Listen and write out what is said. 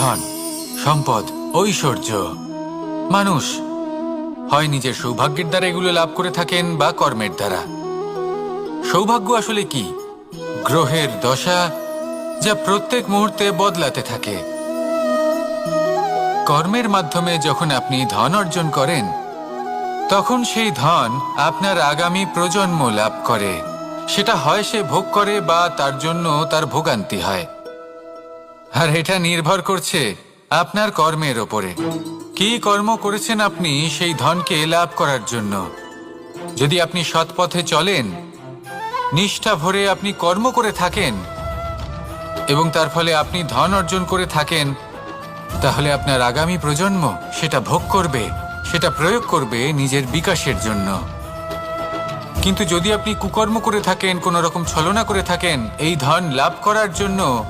ধন, সম্পদ, ঐশ্বর্য। মানুষ হয় নিজের সৌভাগ্যের দ্বারা এগুলো লাভ করে থাকেন বা কর্মের দ্বারা। সৌভাগ্য আসলে কি? গ্রহের দশা, যা প্রত্যেক মুহূর্তে বদলাতে থাকে। কর্মের মাধ্যমে যখন আপনি ধন অর্জন করেন, তখন সেই ধন আপনার আগামী প্রজন্ম লাভ করে। সেটা হয় সে ভোগ করে বা তার জন্য তার ভোগান্তি হয়। আর এটা নির্ভর করছে আপনার কর্মের ওপরে। কি কর্ম করেছেন আপনি সেই ধনকে লাভ করার জন্য। যদি আপনি সৎ পথে চলেন, নিষ্ঠা ভরে আপনি কর্ম করে থাকেন এবং তার ফলে আপনি ধন অর্জন করে থাকেন, তাহলে আপনার আগামী প্রজন্ম সেটা ভোগ করবে, সেটা প্রয়োগ করবে নিজের বিকাশের জন্য। কিন্তু যদি আপনি কুকর্ম করে থাকেন, কোনো রকম ছলনা করে থাকেন এই ধন লাভ করার জন্য,